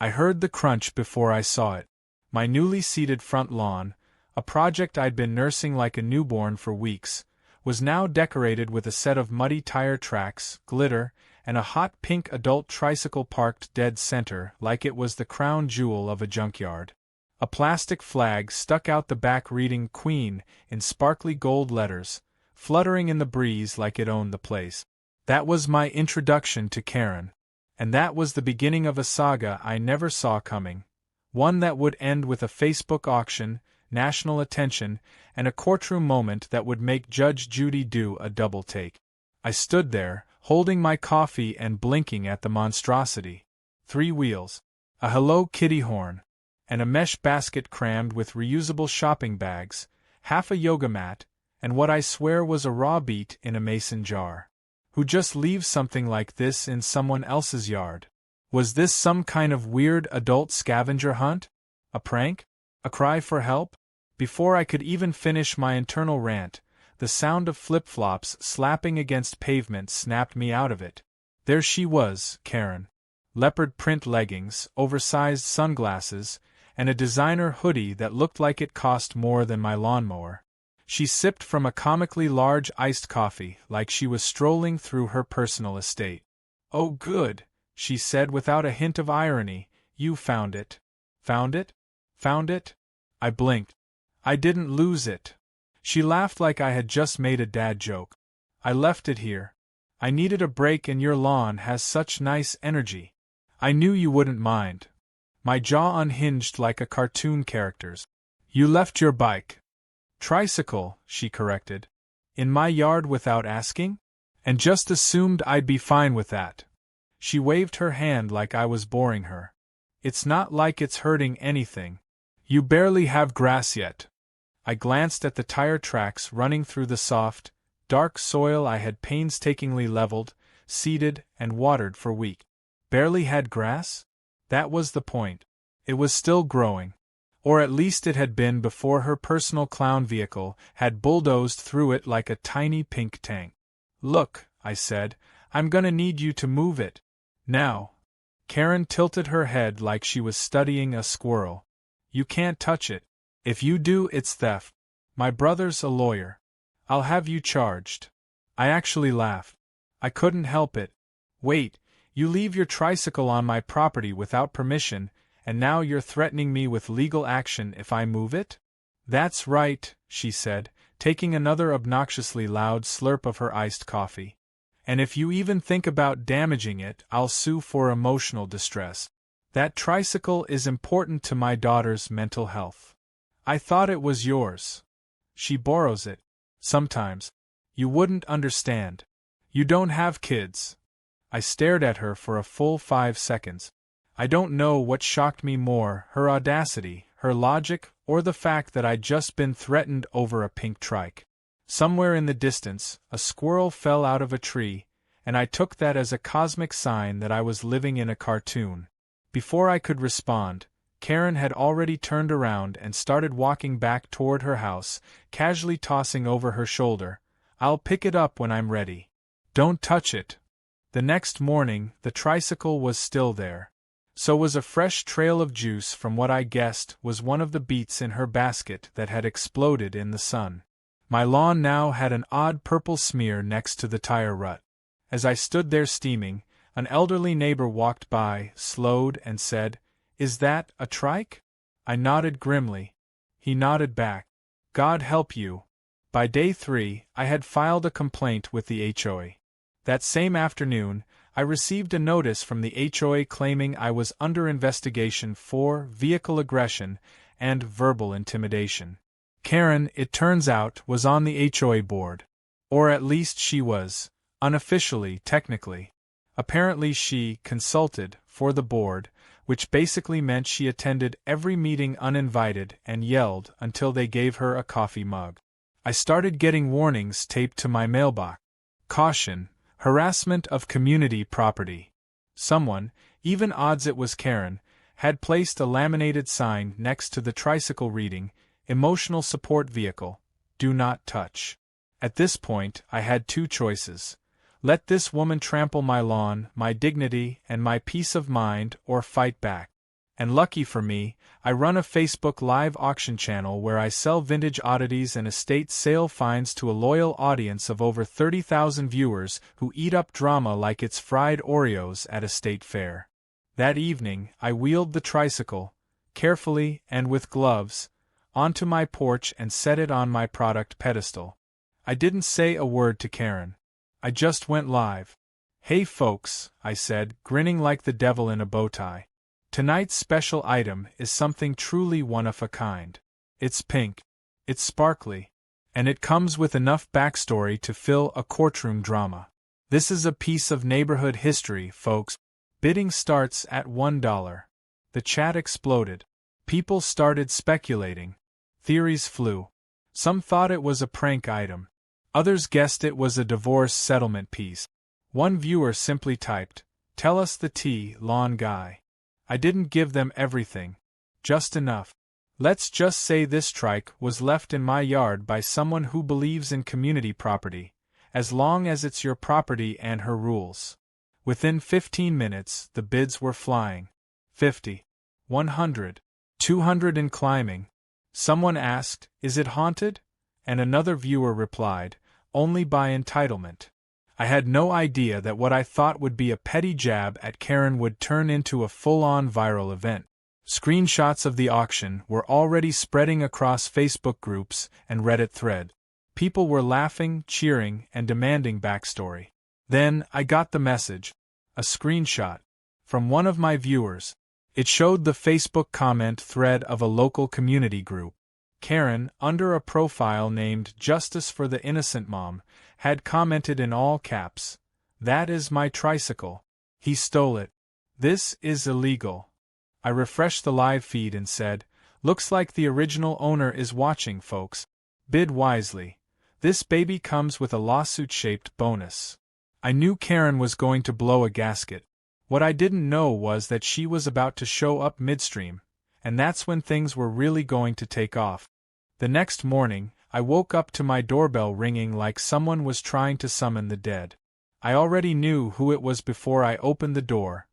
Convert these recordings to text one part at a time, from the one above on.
I heard the crunch before I saw it. My newly seeded front lawn, a project I'd been nursing like a newborn for weeks, was now decorated with a set of muddy tire tracks, glitter, and a hot pink adult tricycle parked dead center like it was the crown jewel of a junkyard. A plastic flag stuck out the back reading Queen in sparkly gold letters, fluttering in the breeze like it owned the place. That was my introduction to Karen. And that was the beginning of a saga I never saw coming. One that would end with a Facebook auction, national attention, and a courtroom moment that would make Judge Judy do a double take. I stood there, holding my coffee and blinking at the monstrosity. 3 wheels, a Hello Kitty horn, and a mesh basket crammed with reusable shopping bags, half a yoga mat, and what I swear was a raw beet in a mason jar. Who just leaves something like this in someone else's yard? Was this some kind of weird adult scavenger hunt? A prank? A cry for help? Before I could even finish my internal rant, the sound of flip-flops slapping against pavement snapped me out of it. There she was, Karen. Leopard-print leggings, oversized sunglasses, and a designer hoodie that looked like it cost more than my lawnmower. She sipped from a comically large iced coffee like she was strolling through her personal estate. "Oh good," she said without a hint of irony, "you found it." "Found it? Found it?" I blinked. "I didn't lose it." She laughed like I had just made a dad joke. "I left it here. I needed a break and your lawn has such nice energy. I knew you wouldn't mind." My jaw unhinged like a cartoon character's. "You left your bike." "Tricycle," she corrected. "In my yard without asking? And just assumed I'd be fine with that." She waved her hand like I was boring her. "It's not like it's hurting anything. You barely have grass yet." I glanced at the tire tracks running through the soft, dark soil I had painstakingly leveled, seeded, and watered for weeks. Barely had grass? That was the point. It was still growing. Or at least it had been before her personal clown vehicle had bulldozed through it like a tiny pink tank. "Look," I said, "I'm gonna need you to move it. Now." Karen tilted her head like she was studying a squirrel. "You can't touch it. If you do, it's theft. My brother's a lawyer. I'll have you charged." I actually laughed. I couldn't help it. "Wait, you leave your tricycle on my property without permission, and now you're threatening me with legal action if I move it?" "That's right," she said, taking another obnoxiously loud slurp of her iced coffee. "And if you even think about damaging it, I'll sue for emotional distress. That tricycle is important to my daughter's mental health. I thought it was yours. She borrows it. Sometimes. You wouldn't understand. You don't have kids." I stared at her for a full 5 seconds. I don't know what shocked me more, her audacity, her logic, or the fact that I'd just been threatened over a pink trike. Somewhere in the distance, a squirrel fell out of a tree, and I took that as a cosmic sign that I was living in a cartoon. Before I could respond, Karen had already turned around and started walking back toward her house, casually tossing over her shoulder, "I'll pick it up when I'm ready. Don't touch it." The next morning, the tricycle was still there. So was a fresh trail of juice from what I guessed was one of the beets in her basket that had exploded in the sun. My lawn now had an odd purple smear next to the tire rut. As I stood there steaming, an elderly neighbor walked by, slowed, and said, "Is that a trike?" I nodded grimly. He nodded back. "God help you." By day 3, I had filed a complaint with the HOA. That same afternoon, I received a notice from the HOA claiming I was under investigation for vehicle aggression and verbal intimidation. Karen, it turns out, was on the HOA board. Or at least she was, unofficially, technically. Apparently she consulted for the board, which basically meant she attended every meeting uninvited and yelled until they gave her a coffee mug. I started getting warnings taped to my mailbox. Caution. Harassment of community property. Someone, even odds it was Karen, had placed a laminated sign next to the tricycle reading, "Emotional Support Vehicle, Do Not Touch." At this point, I had 2 choices. Let this woman trample my lawn, my dignity, and my peace of mind, or fight back. And lucky for me, I run a Facebook Live auction channel where I sell vintage oddities and estate sale finds to a loyal audience of over 30,000 viewers who eat up drama like it's fried Oreos at a state fair. That evening, I wheeled the tricycle, carefully and with gloves, onto my porch and set it on my product pedestal. I didn't say a word to Karen. I just went live. "Hey folks," I said, grinning like the devil in a bow tie. "Tonight's special item is something truly one of a kind. It's pink, it's sparkly, and it comes with enough backstory to fill a courtroom drama. This is a piece of neighborhood history, folks." Bidding starts at $1. The chat exploded. People started speculating. Theories flew. Some thought it was a prank item. Others guessed it was a divorce settlement piece. One viewer simply typed, "Tell us the tea, lawn guy." I didn't give them everything. Just enough. Let's just say this trike was left in my yard by someone who believes in community property, as long as it's your property and her rules. Within 15 minutes, the bids were flying. 50, 100, 200 and climbing. Someone asked, "Is it haunted?" And another viewer replied, "Only by entitlement." I had no idea that what I thought would be a petty jab at Karen would turn into a full-on viral event. Screenshots of the auction were already spreading across Facebook groups and Reddit thread. People were laughing, cheering, and demanding backstory. Then, I got the message. A screenshot. From one of my viewers. It showed the Facebook comment thread of a local community group. Karen, under a profile named Justice for the Innocent Mom, had commented in all caps, "That is my tricycle. He stole it. This is illegal." I refreshed the live feed and said, "Looks like the original owner is watching, folks. Bid wisely. This baby comes with a lawsuit-shaped bonus." I knew Karen was going to blow a gasket. What I didn't know was that she was about to show up midstream, and that's when things were really going to take off. The next morning, I woke up to my doorbell ringing like someone was trying to summon the dead. I already knew who it was before I opened the door.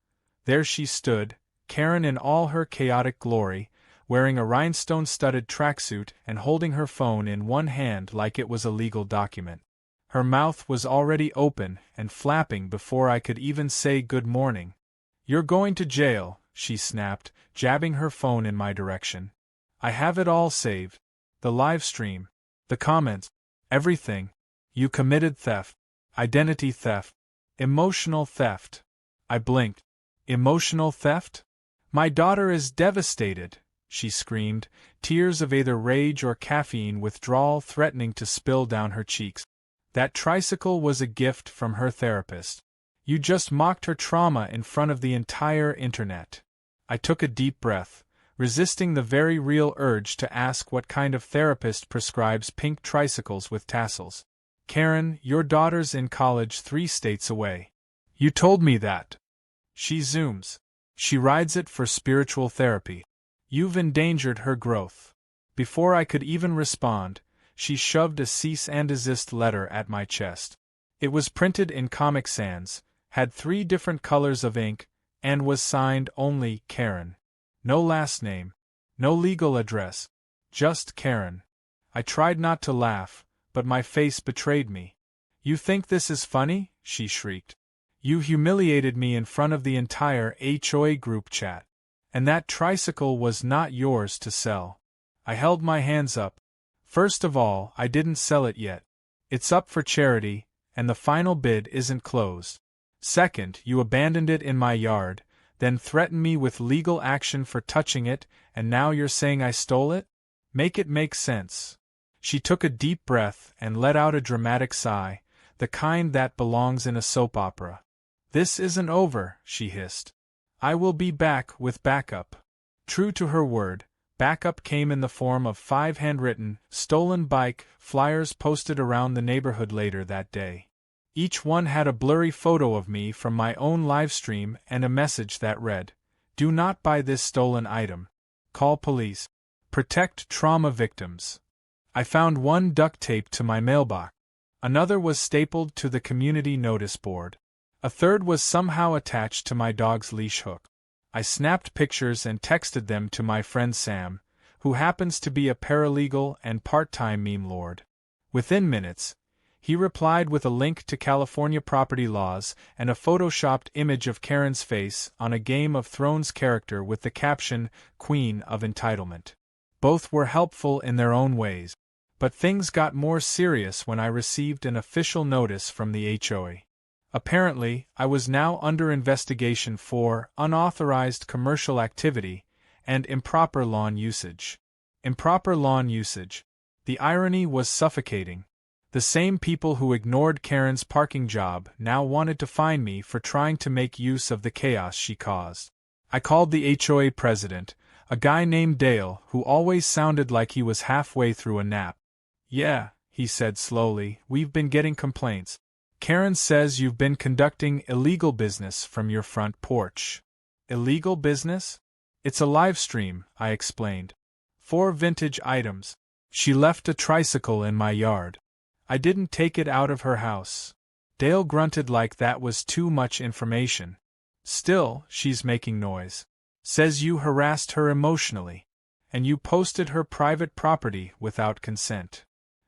There she stood, Karen in all her chaotic glory, wearing a rhinestone-studded tracksuit and holding her phone in one hand like it was a legal document. Her mouth was already open and flapping before I could even say good morning. "You're going to jail," she snapped, jabbing her phone in my direction. "I have it all saved. The live stream, the comments, everything. You committed theft, identity theft, emotional theft." I blinked. "Emotional theft? My daughter is devastated," she screamed, tears of either rage or caffeine withdrawal threatening to spill down her cheeks. "That tricycle was a gift from her therapist. You just mocked her trauma in front of the entire internet." I took a deep breath, resisting the very real urge to ask what kind of therapist prescribes pink tricycles with tassels. "Karen, your daughter's in college 3 states away. You told me that. She zooms. She rides it for spiritual therapy. You've endangered her growth." Before I could even respond, she shoved a cease and desist letter at my chest. It was printed in Comic Sans, had 3 different colors of ink, and was signed only Karen. No last name, no legal address, just Karen. I tried not to laugh, but my face betrayed me. "You think this is funny?" she shrieked. "You humiliated me in front of the entire HOA group chat. And that tricycle was not yours to sell." I held my hands up. "First of all, I didn't sell it yet. It's up for charity, and the final bid isn't closed. Second, you abandoned it in my yard, then threatened me with legal action for touching it, and now you're saying I stole it? Make it make sense." She took a deep breath and let out a dramatic sigh, the kind that belongs in a soap opera. "This isn't over," she hissed. "I will be back with backup." True to her word, backup came in the form of 5 handwritten, stolen bike flyers posted around the neighborhood later that day. Each one had a blurry photo of me from my own livestream and a message that read, "Do not buy this stolen item. Call police. Protect trauma victims." I found one duct taped to my mailbox. Another was stapled to the community notice board. A third was somehow attached to my dog's leash hook. I snapped pictures and texted them to my friend Sam, who happens to be a paralegal and part-time meme lord. Within minutes, he replied with a link to California property laws and a photoshopped image of Karen's face on a Game of Thrones character with the caption, "Queen of Entitlement." Both were helpful in their own ways. But things got more serious when I received an official notice from the HOA. Apparently, I was now under investigation for unauthorized commercial activity and improper lawn usage. Improper lawn usage. The irony was suffocating. The same people who ignored Karen's parking job now wanted to fine me for trying to make use of the chaos she caused. I called the HOA president, a guy named Dale who always sounded like he was halfway through a nap. "Yeah," he said slowly, "we've been getting complaints. Karen says you've been conducting illegal business from your front porch." "Illegal business?" "It's a live stream," I explained. 4 vintage items. She left a tricycle in my yard. I didn't take it out of her house." Dale grunted like that was too much information. "Still, she's making noise. Says you harassed her emotionally. And you posted her private property without consent.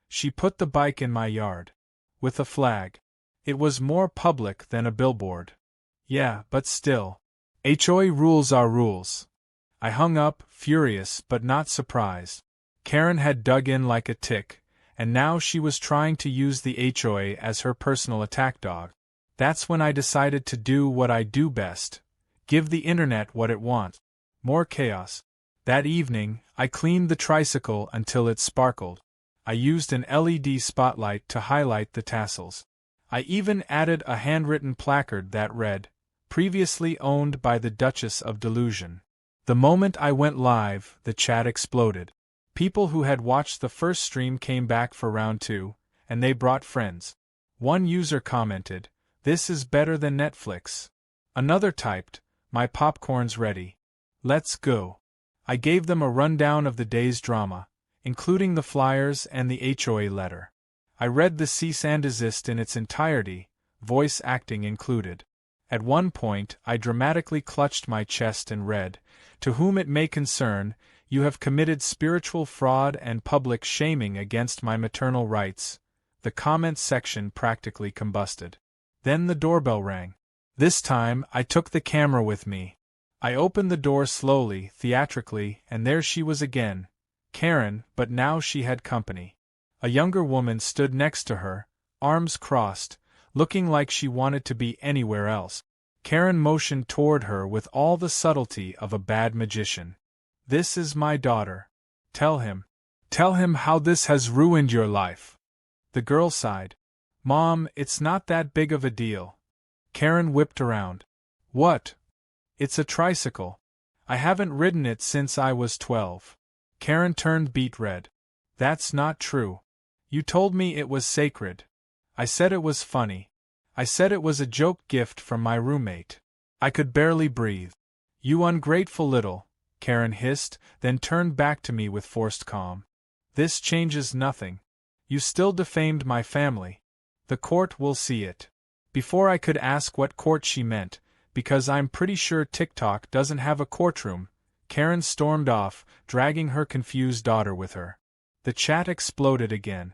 She put the bike in my yard. With a flag. It was more public than a billboard." "Yeah, but still. HOA rules are rules." I hung up, furious but not surprised. Karen had dug in like a tick, and now she was trying to use the HOA as her personal attack dog. That's when I decided to do what I do best. Give the internet what it wants. More chaos. That evening, I cleaned the tricycle until it sparkled. I used an LED spotlight to highlight the tassels. I even added a handwritten placard that read, "Previously owned by the Duchess of Delusion." The moment I went live, the chat exploded. People who had watched the first stream came back for round 2, and they brought friends. One user commented, "This is better than Netflix." Another typed, "My popcorn's ready. Let's go." I gave them a rundown of the day's drama, including the flyers and the HOA letter. I read the cease and desist in its entirety, voice acting included. At one point, I dramatically clutched my chest and read, "To whom it may concern, you have committed spiritual fraud and public shaming against my maternal rights." The comments section practically combusted. Then the doorbell rang. This time, I took the camera with me. I opened the door slowly, theatrically, and there she was again. Karen, but now she had company. A younger woman stood next to her, arms crossed, looking like she wanted to be anywhere else. Karen motioned toward her with all the subtlety of a bad magician. "This is my daughter. Tell him. Tell him how this has ruined your life." The girl sighed. "Mom, it's not that big of a deal." Karen whipped around. "What?" "It's a tricycle. I haven't ridden it since I was 12. Karen turned beet red. "That's not true. You told me it was sacred." "I said it was funny. I said it was a joke gift from my roommate." I could barely breathe. "You ungrateful little," Karen hissed, then turned back to me with forced calm. "This changes nothing. You still defamed my family. The court will see it." Before I could ask what court she meant, because I'm pretty sure TikTok doesn't have a courtroom, Karen stormed off, dragging her confused daughter with her. The chat exploded again.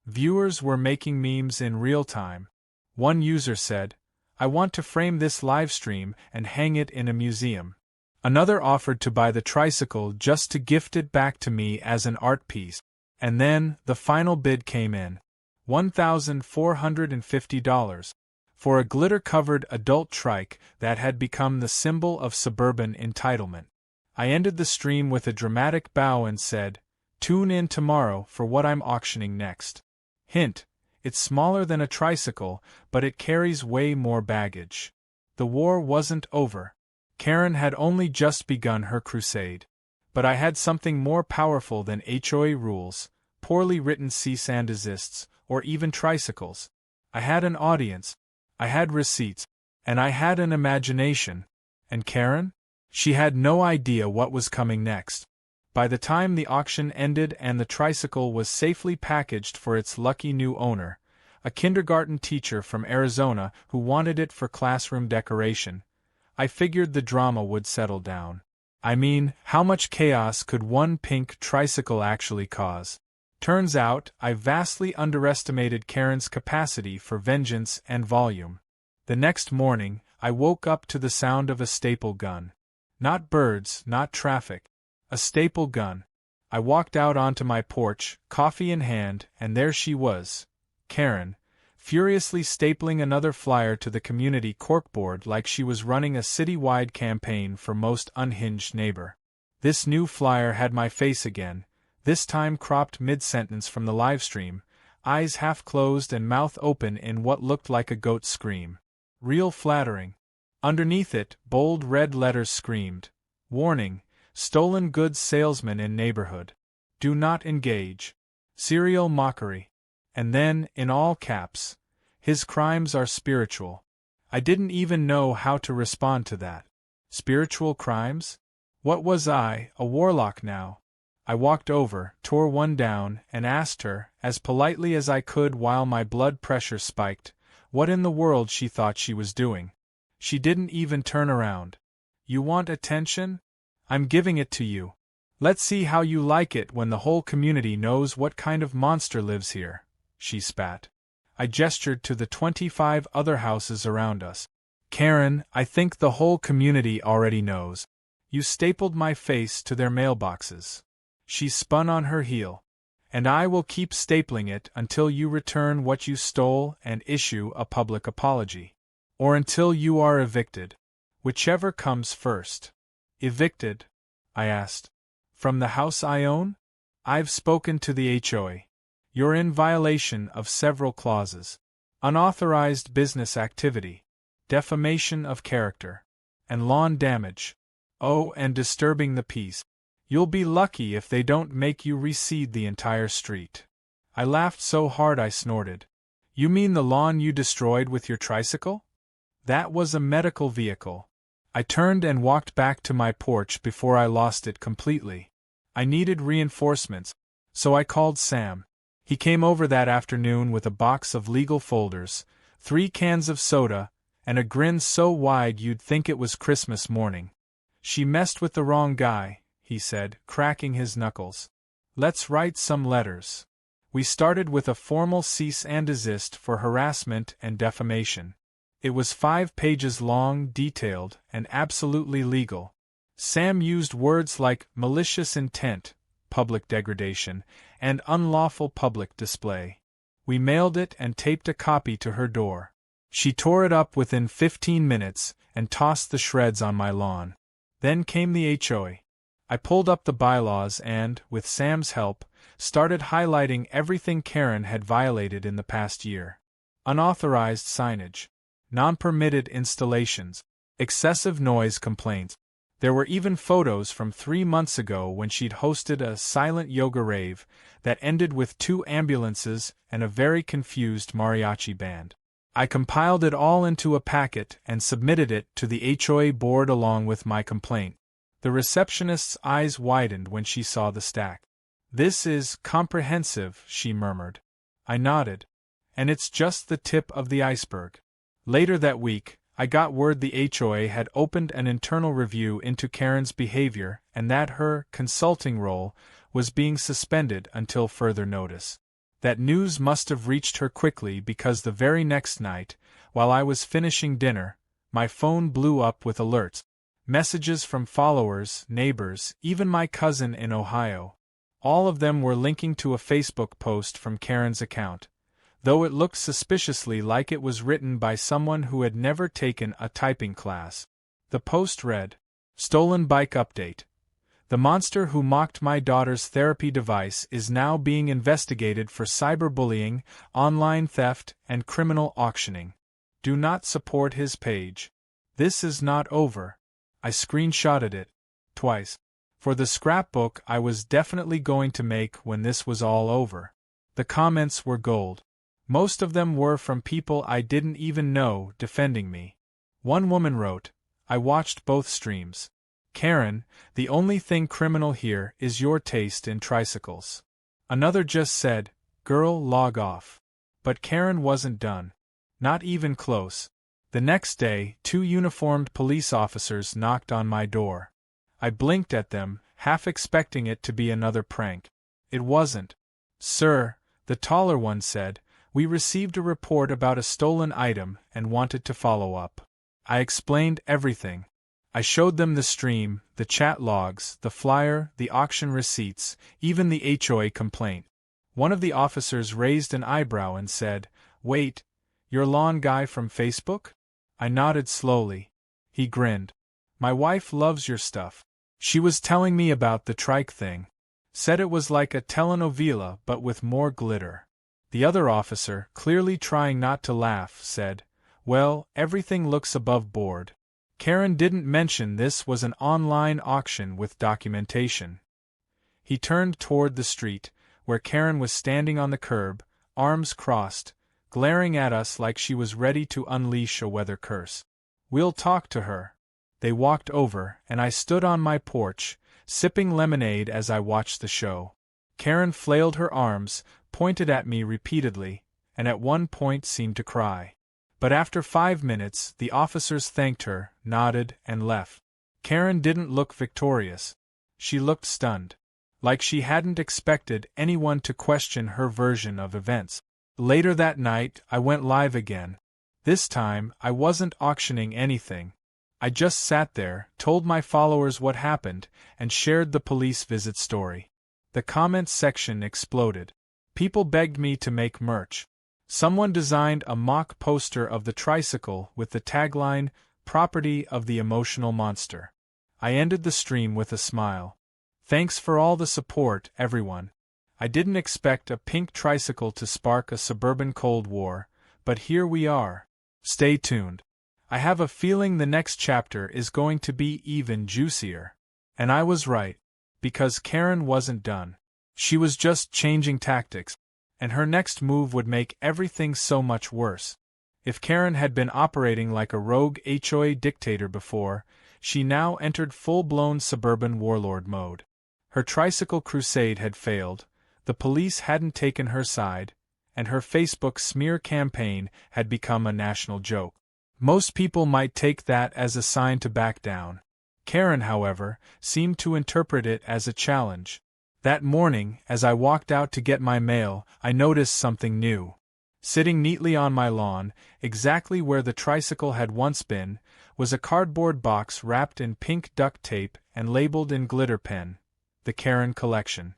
Viewers were making memes in real time. One user said, "I want to frame this livestream and hang it in a museum." Another offered to buy the tricycle just to gift it back to me as an art piece. And then, the final bid came in. $1,450. For a glitter-covered adult trike that had become the symbol of suburban entitlement. I ended the stream with a dramatic bow and said, "Tune in tomorrow for what I'm auctioning next." Hint, it's smaller than a tricycle, but it carries way more baggage. The war wasn't over. Karen had only just begun her crusade. But I had something more powerful than HOA rules, poorly written cease and desists, or even tricycles. I had an audience. I had receipts. And I had an imagination. And Karen? She had no idea what was coming next. By the time the auction ended and the tricycle was safely packaged for its lucky new owner, a kindergarten teacher from Arizona who wanted it for classroom decoration, I figured the drama would settle down. I mean, how much chaos could one pink tricycle actually cause? Turns out, I vastly underestimated Karen's capacity for vengeance and volume. The next morning, I woke up to the sound of a staple gun. Not birds, not traffic. A staple gun. I walked out onto my porch, coffee in hand, and there she was, Karen, furiously stapling another flyer to the community corkboard like she was running a city-wide campaign for most unhinged neighbor. This new flyer had my face again, this time cropped mid-sentence from the livestream, eyes half closed and mouth open in what looked like a goat's scream. Real flattering. Underneath it, bold red letters screamed, "Warning, stolen goods salesman in neighborhood. Do not engage." Serial mockery. And then, in all caps, "His crimes are spiritual." I didn't even know how to respond to that. Spiritual crimes? What was I, a warlock now? I walked over, tore one down, and asked her, as politely as I could while my blood pressure spiked, what in the world she thought she was doing. She didn't even turn around. "You want attention? I'm giving it to you. Let's see how you like it when the whole community knows what kind of monster lives here," she spat. I gestured to the 25 other houses around us. "Karen, I think the whole community already knows. You stapled my face to their mailboxes." She spun on her heel. "And I will keep stapling it until you return what you stole and issue a public apology. Or until you are evicted. Whichever comes first." "Evicted?" I asked. "From the house I own? I've spoken to the HOA. You're in violation of several clauses. Unauthorized business activity, defamation of character, and lawn damage. Oh, and disturbing the peace. You'll be lucky if they don't make you reseed the entire street." I laughed so hard I snorted. "You mean the lawn you destroyed with your tricycle?" "That was a medical vehicle." I turned and walked back to my porch before I lost it completely. I needed reinforcements, so I called Sam. He came over that afternoon with a box of legal folders, 3 cans of soda, and a grin so wide you'd think it was Christmas morning. "She messed with the wrong guy," he said, cracking his knuckles. "Let's write some letters." We started with a formal cease and desist for harassment and defamation. It was 5 pages long, detailed, and absolutely legal. Sam used words like malicious intent, public degradation, and unlawful public display. We mailed it and taped a copy to her door. She tore it up within 15 minutes and tossed the shreds on my lawn. Then came the HOA. I pulled up the bylaws and, with Sam's help, started highlighting everything Karen had violated in the past year. Unauthorized signage, non-permitted installations, excessive noise complaints. There were even photos from 3 months ago when she'd hosted a silent yoga rave that ended with 2 ambulances and a very confused mariachi band. I compiled it all into a packet and submitted it to the HOA board along with my complaint. The receptionist's eyes widened when she saw the stack. "This is comprehensive," she murmured. I nodded. "And it's just the tip of the iceberg." Later that week, I got word the HOA had opened an internal review into Karen's behavior and that her consulting role was being suspended until further notice. That news must have reached her quickly because the very next night, while I was finishing dinner, my phone blew up with alerts. Messages from followers, neighbors, even my cousin in Ohio. All of them were linking to a Facebook post from Karen's account, though it looked suspiciously like it was written by someone who had never taken a typing class. The post read, "Stolen bike update. The monster who mocked my daughter's therapy device is now being investigated for cyberbullying, online theft, and criminal auctioning. Do not support his page. This is not over." I screenshotted it. Twice. For the scrapbook I was definitely going to make when this was all over. The comments were gold. Most of them were from people I didn't even know defending me. One woman wrote, "I watched both streams. Karen, the only thing criminal here is your taste in tricycles." Another just said, "Girl, log off." But Karen wasn't done. Not even close. The next day, 2 uniformed police officers knocked on my door. I blinked at them, half expecting it to be another prank. It wasn't. "Sir," the taller one said, "we received a report about a stolen item and wanted to follow up." I explained everything. I showed them the stream, the chat logs, the flyer, the auction receipts, even the HOA complaint. One of the officers raised an eyebrow and said, "Wait, you're lawn guy from Facebook?" I nodded slowly. He grinned. "My wife loves your stuff. She was telling me about the trike thing. Said it was like a telenovela but with more glitter." The other officer, clearly trying not to laugh, said, "Well, everything looks above board. Karen didn't mention this was an online auction with documentation." He turned toward the street, where Karen was standing on the curb, arms crossed, glaring at us like she was ready to unleash a weather curse. "We'll talk to her." They walked over, and I stood on my porch, sipping lemonade as I watched the show. Karen flailed her arms, pointed at me repeatedly, and at one point seemed to cry. But after 5 minutes, the officers thanked her, nodded, and left. Karen didn't look victorious. She looked stunned. Like she hadn't expected anyone to question her version of events. Later that night, I went live again. This time, I wasn't auctioning anything. I just sat there, told my followers what happened, and shared the police visit story. The comments section exploded. People begged me to make merch. Someone designed a mock poster of the Tricycle with the tagline, "Property of the Emotional Monster." I ended the stream with a smile. "Thanks for all the support, everyone. I didn't expect a pink tricycle to spark a suburban Cold War, but here we are. Stay tuned. I have a feeling the next chapter is going to be even juicier." And I was right, because Karen wasn't done. She was just changing tactics, and her next move would make everything so much worse. If Karen had been operating like a rogue HOA dictator before, she now entered full-blown suburban warlord mode. Her tricycle crusade had failed, the police hadn't taken her side, and her Facebook smear campaign had become a national joke. Most people might take that as a sign to back down. Karen, however, seemed to interpret it as a challenge. That morning, as I walked out to get my mail, I noticed something new. Sitting neatly on my lawn, exactly where the tricycle had once been, was a cardboard box wrapped in pink duct tape and labeled in glitter pen, "The Karen Collection."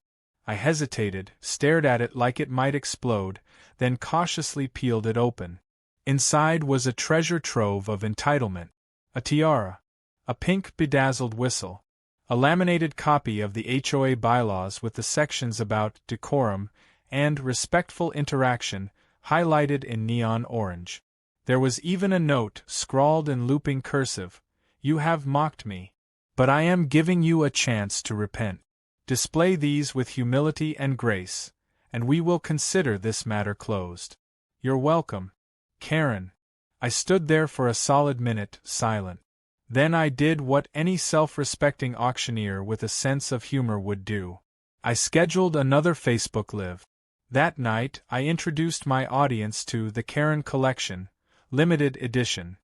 I hesitated, stared at it like it might explode, then cautiously peeled it open. Inside was a treasure trove of entitlement. A tiara. A pink bedazzled whistle. A laminated copy of the HOA bylaws with the sections about decorum and respectful interaction highlighted in neon orange. There was even a note scrawled in looping cursive, "You have mocked me, but I am giving you a chance to repent. Display these with humility and grace, and we will consider this matter closed. You're welcome, Karen." I stood there for a solid minute, silent. Then I did what any self-respecting auctioneer with a sense of humor would do. I scheduled another Facebook Live. That night, I introduced my audience to the Karen Collection, limited edition.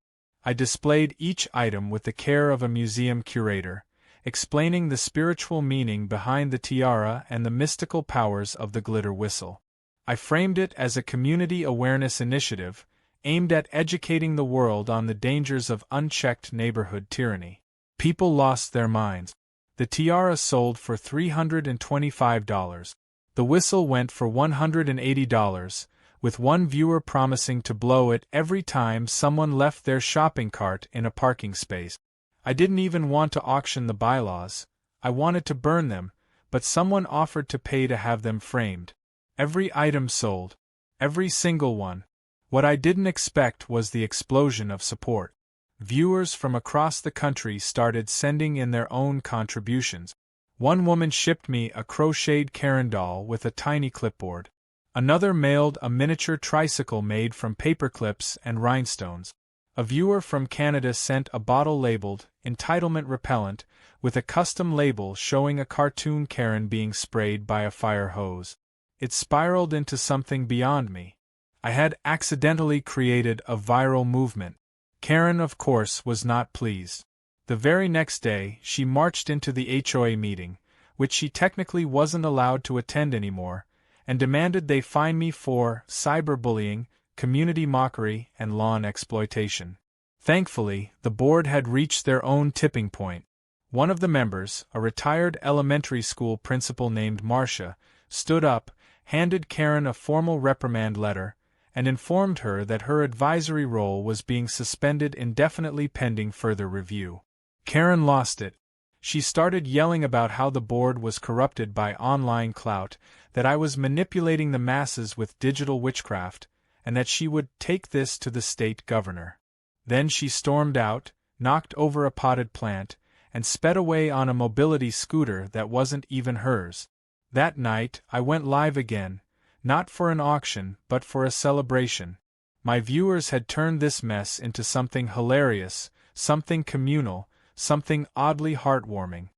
I displayed each item with the care of a museum curator, explaining the spiritual meaning behind the tiara and the mystical powers of the glitter whistle. I framed it as a community awareness initiative, aimed at educating the world on the dangers of unchecked neighborhood tyranny. People lost their minds. The tiara sold for $325. The whistle went for $180, with one viewer promising to blow it every time someone left their shopping cart in a parking space. I didn't even want to auction the bylaws. I wanted to burn them, but someone offered to pay to have them framed. Every item sold. Every single one. What I didn't expect was the explosion of support. Viewers from across the country started sending in their own contributions. One woman shipped me a crocheted Karen doll with a tiny clipboard. Another mailed a miniature tricycle made from paper clips and rhinestones. A viewer from Canada sent a bottle labeled "Entitlement Repellent" with a custom label showing a cartoon Karen being sprayed by a fire hose. It spiraled into something beyond me. I had accidentally created a viral movement. Karen, of course, was not pleased. The very next day, she marched into the HOA meeting, which she technically wasn't allowed to attend anymore, and demanded they fine me for cyberbullying, community mockery, and lawn exploitation. Thankfully, the board had reached their own tipping point. One of the members, a retired elementary school principal named Marcia, stood up, handed Karen a formal reprimand letter, and informed her that her advisory role was being suspended indefinitely pending further review. Karen lost it. She started yelling about how the board was corrupted by online clout, that I was manipulating the masses with digital witchcraft, and that she would take this to the state governor. Then she stormed out, knocked over a potted plant, and sped away on a mobility scooter that wasn't even hers. That night, I went live again, not for an auction but for a celebration. My viewers had turned this mess into something hilarious, something communal, something oddly heartwarming.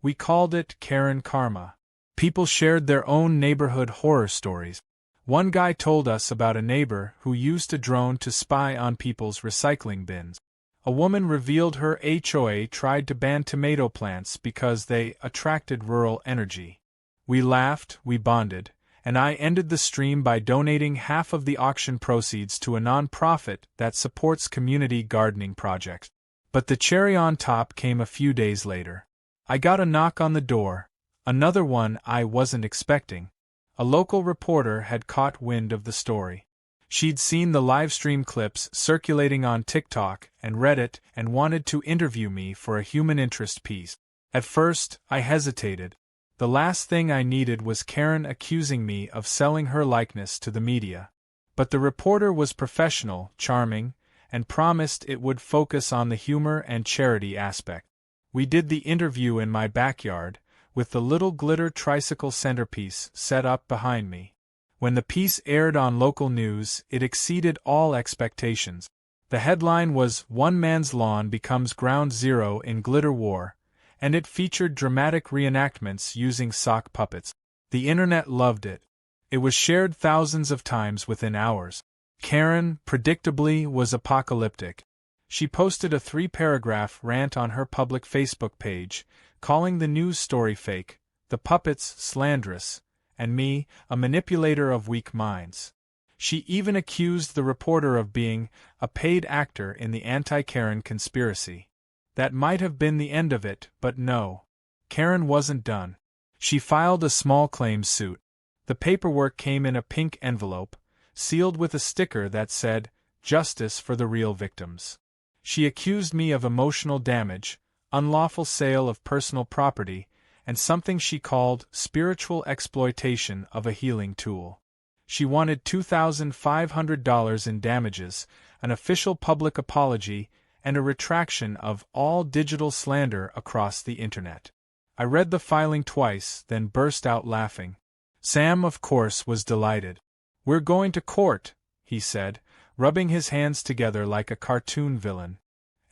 We called it Karen Karma. People shared their own neighborhood horror stories. One guy told us about a neighbor who used a drone to spy on people's recycling bins. A woman revealed her HOA tried to ban tomato plants because they attracted rural energy. We laughed, we bonded, and I ended the stream by donating half of the auction proceeds to a non-profit that supports community gardening projects. But the cherry on top came a few days later. I got a knock on the door, another one I wasn't expecting. A local reporter had caught wind of the story. She'd seen the livestream clips circulating on TikTok and Reddit and wanted to interview me for a human interest piece. At first, I hesitated. The last thing I needed was Karen accusing me of selling her likeness to the media. But the reporter was professional, charming, and promised it would focus on the humor and charity aspect. We did the interview in my backyard, with the little glitter tricycle centerpiece set up behind me. When the piece aired on local news, it exceeded all expectations. The headline was "One Man's Lawn Becomes Ground Zero in Glitter War," and it featured dramatic reenactments using sock puppets. The internet loved it. It was shared thousands of times within hours. Karen, predictably, was apocalyptic. She posted a 3-paragraph rant on her public Facebook page, calling the news story fake, the puppets slanderous, and me a manipulator of weak minds. She even accused the reporter of being a paid actor in the anti-Karen conspiracy. That might have been the end of it, but no. Karen wasn't done. She filed a small claims suit. The paperwork came in a pink envelope, sealed with a sticker that said, "Justice for the real victims." She accused me of emotional damage, unlawful sale of personal property, and something she called spiritual exploitation of a healing tool. She wanted $2,500 in damages, an official public apology, and a retraction of all digital slander across the internet. I read the filing twice, then burst out laughing. Sam, of course, was delighted. "We're going to court," he said, rubbing his hands together like a cartoon villain.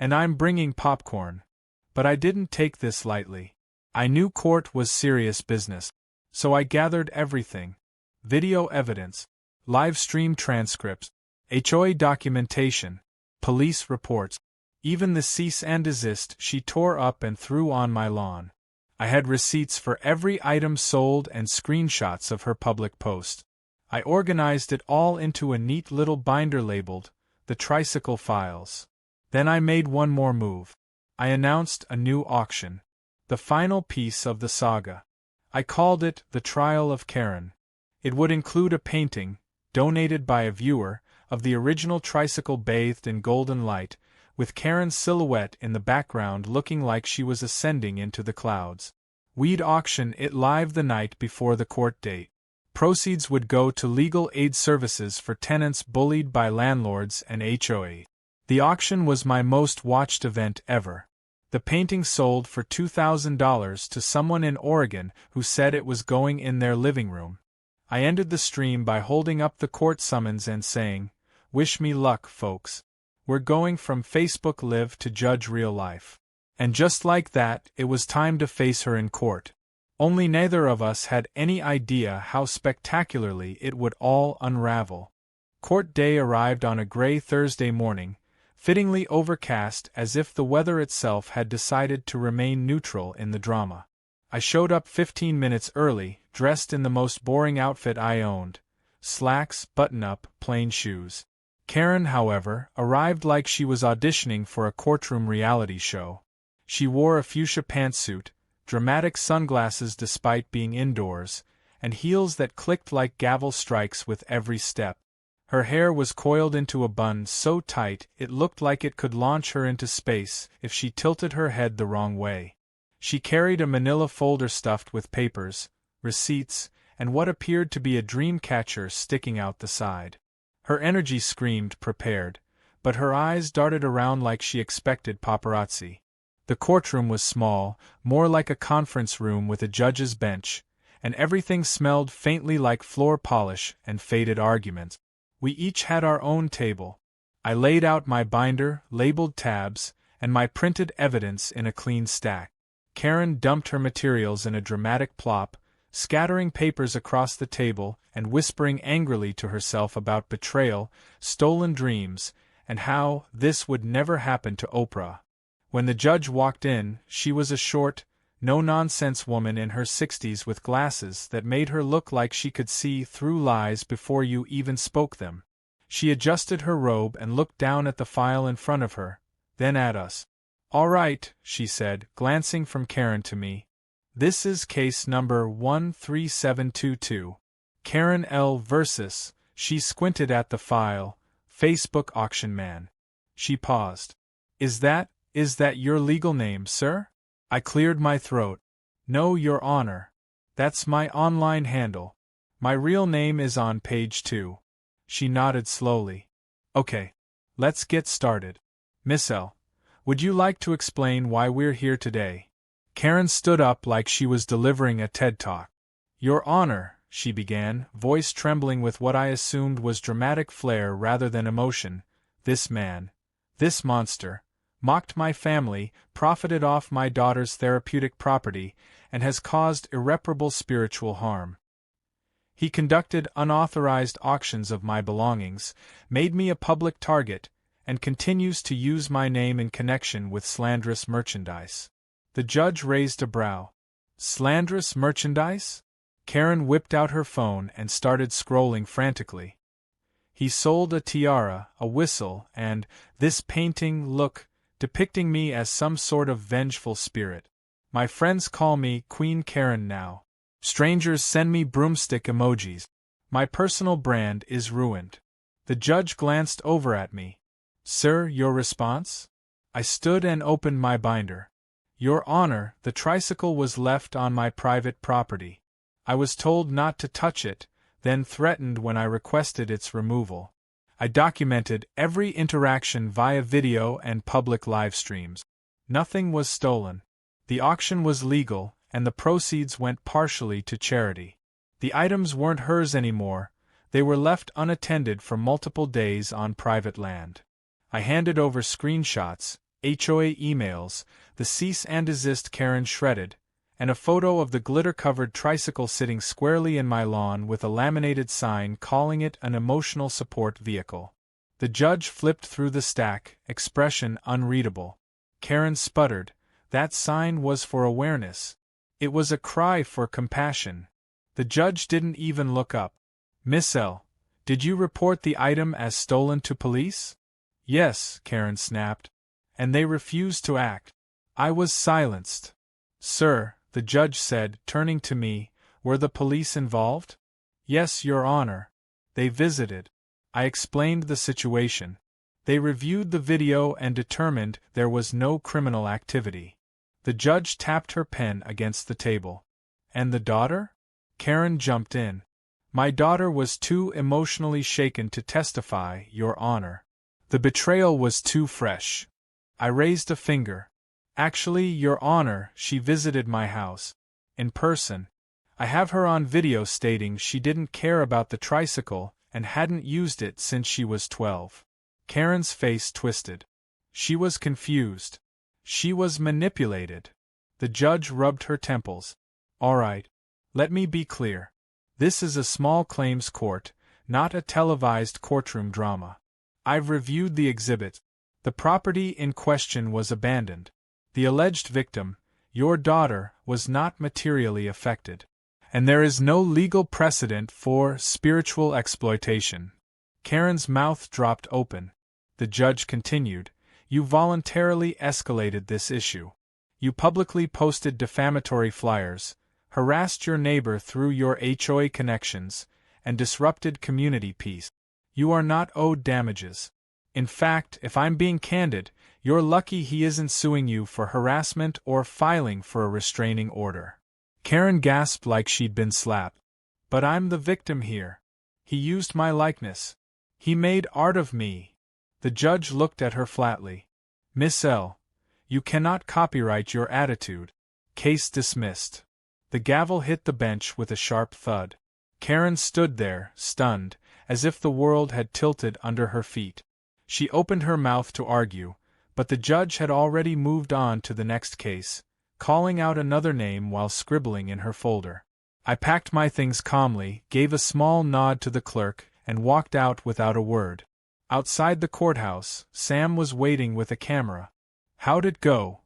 "And I'm bringing popcorn." But I didn't take this lightly. I knew court was serious business. So I gathered everything. Video evidence, live stream transcripts, HOA documentation, police reports, even the cease and desist she tore up and threw on my lawn. I had receipts for every item sold and screenshots of her public posts. I organized it all into a neat little binder labeled, "The Tricycle Files." Then I made one more move. I announced a new auction. The final piece of the saga. I called it The Trial of Karen. It would include a painting, donated by a viewer, of the original tricycle bathed in golden light, with Karen's silhouette in the background looking like she was ascending into the clouds. We'd auction it live the night before the court date. Proceeds would go to legal aid services for tenants bullied by landlords and HOA. The auction was my most watched event ever. The painting sold for $2,000 to someone in Oregon who said it was going in their living room. I ended the stream by holding up the court summons and saying, "Wish me luck, folks. We're going from Facebook Live to judge real life." And just like that, it was time to face her in court. Only neither of us had any idea how spectacularly it would all unravel. Court day arrived on a gray Thursday morning, fittingly overcast as if the weather itself had decided to remain neutral in the drama. I showed up 15 minutes early, dressed in the most boring outfit I owned: slacks, button-up, plain shoes. Karen, however, arrived like she was auditioning for a courtroom reality show. She wore a fuchsia pantsuit, dramatic sunglasses despite being indoors, and heels that clicked like gavel strikes with every step. Her hair was coiled into a bun so tight it looked like it could launch her into space if she tilted her head the wrong way. She carried a manila folder stuffed with papers, receipts, and what appeared to be a dream catcher sticking out the side. Her energy screamed prepared, but her eyes darted around like she expected paparazzi. The courtroom was small, more like a conference room with a judge's bench, and everything smelled faintly like floor polish and faded argument. We each had our own table. I laid out my binder, labeled tabs, and my printed evidence in a clean stack. Karen dumped her materials in a dramatic plop, scattering papers across the table and whispering angrily to herself about betrayal, stolen dreams, and how this would never happen to Oprah. When the judge walked in, she was a short, no-nonsense woman in her 60s with glasses that made her look like she could see through lies before you even spoke them. She adjusted her robe and looked down at the file in front of her, then at us. "All right," she said, glancing from Karen to me. "This is case number 13722. Karen L. versus," she squinted at the file, "Facebook auction man." She paused. Is that your legal name, sir?" I cleared my throat. "No, Your Honor. That's my online handle. My real name is on page 2. She nodded slowly. "Okay. Let's get started. Miss L., would you like to explain why we're here today?" Karen stood up like she was delivering a TED Talk. "Your Honor," she began, voice trembling with what I assumed was dramatic flair rather than emotion, "this man, this monster, mocked my family, profited off my daughter's therapeutic property, and has caused irreparable spiritual harm. He conducted unauthorized auctions of my belongings, made me a public target, and continues to use my name in connection with slanderous merchandise." The judge raised a brow. "Slanderous merchandise?" Karen whipped out her phone and started scrolling frantically. "He sold a tiara, a whistle, and this painting, look, depicting me as some sort of vengeful spirit. My friends call me Queen Karen now. Strangers send me broomstick emojis. My personal brand is ruined." The judge glanced over at me. "Sir, your response?" I stood and opened my binder. "Your Honor, the tricycle was left on my private property. I was told not to touch it, then threatened when I requested its removal. I documented every interaction via video and public live streams. Nothing was stolen. The auction was legal, and the proceeds went partially to charity. The items weren't hers anymore, they were left unattended for multiple days on private land. I handed over screenshots, HOA emails, the cease and desist Karen shredded, and a photo of the glitter-covered tricycle sitting squarely in my lawn with a laminated sign calling it an emotional support vehicle. The judge flipped through the stack, expression unreadable. Karen sputtered, "That sign was for awareness. It was a cry for compassion." The judge didn't even look up. "Miss L., did you report the item as stolen to police?" "Yes," Karen snapped. "And they refused to act." I was silenced. "Sir," the judge said, turning to me, "were the police involved?" "Yes, Your Honor. They visited." I explained the situation. "They reviewed the video and determined there was no criminal activity." The judge tapped her pen against the table. "And the daughter?" Karen jumped in. "My daughter was too emotionally shaken to testify, Your Honor. The betrayal was too fresh." I raised a finger. "Actually, Your Honor, she visited my house. In person. I have her on video stating she didn't care about the tricycle and hadn't used it since she was 12. Karen's face twisted. She was confused. She was manipulated. The judge rubbed her temples. "All right. Let me be clear. This is a small claims court, not a televised courtroom drama. I've reviewed the exhibit. The property in question was abandoned. The alleged victim, your daughter, was not materially affected. And there is no legal precedent for spiritual exploitation. Karen's mouth dropped open. The judge continued, You voluntarily escalated this issue. You publicly posted defamatory flyers, harassed your neighbor through your HOA connections, and disrupted community peace. You are not owed damages. In fact, if I'm being candid, you're lucky he isn't suing you for harassment or filing for a restraining order. Karen gasped like she'd been slapped. But I'm the victim here. He used my likeness. He made art of me. The judge looked at her flatly. Miss L., you cannot copyright your attitude. Case dismissed. The gavel hit the bench with a sharp thud. Karen stood there, stunned, as if the world had tilted under her feet. She opened her mouth to argue, but the judge had already moved on to the next case, calling out another name while scribbling in her folder. I packed my things calmly, gave a small nod to the clerk, and walked out without a word. Outside the courthouse, Sam was waiting with a camera. How'd it go?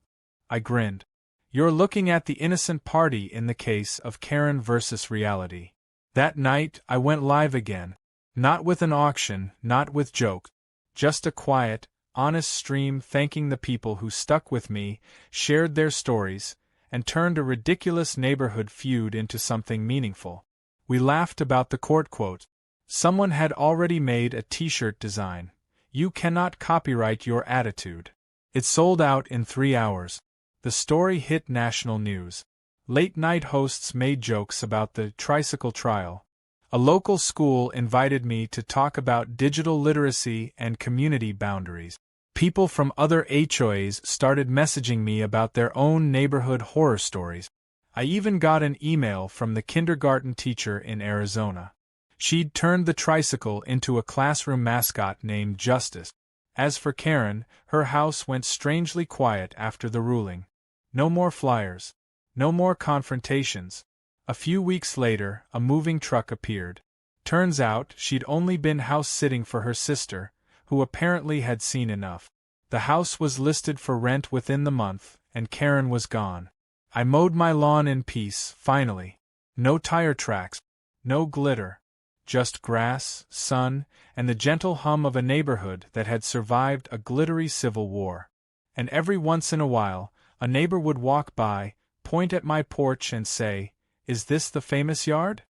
I grinned. You're looking at the innocent party in the case of Karen versus reality. That night, I went live again. Not with an auction, not with jokes. Just a quiet, honest stream thanking the people who stuck with me, shared their stories, and turned a ridiculous neighborhood feud into something meaningful. We laughed about the court quote. Someone had already made a t-shirt design. You cannot copyright your attitude. It sold out in 3 hours. The story hit national news. Late-night hosts made jokes about the Tricycle trial. A local school invited me to talk about digital literacy and community boundaries. People from other HOAs started messaging me about their own neighborhood horror stories. I even got an email from the kindergarten teacher in Arizona. She'd turned the Tricycle into a classroom mascot named Justice. As for Karen, her house went strangely quiet after the ruling. No more flyers. No more confrontations. A few weeks later, a moving truck appeared. Turns out, she'd only been house-sitting for her sister, who apparently had seen enough. The house was listed for rent within the month, and Karen was gone. I mowed my lawn in peace, finally. No tire tracks. No glitter. Just grass, sun, and the gentle hum of a neighborhood that had survived a glittery civil war. And every once in a while, a neighbor would walk by, point at my porch and say, "Is this the famous yard?"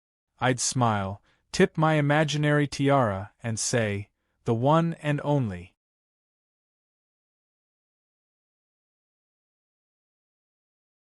I'd smile, tip my imaginary tiara, and say, "The one and only."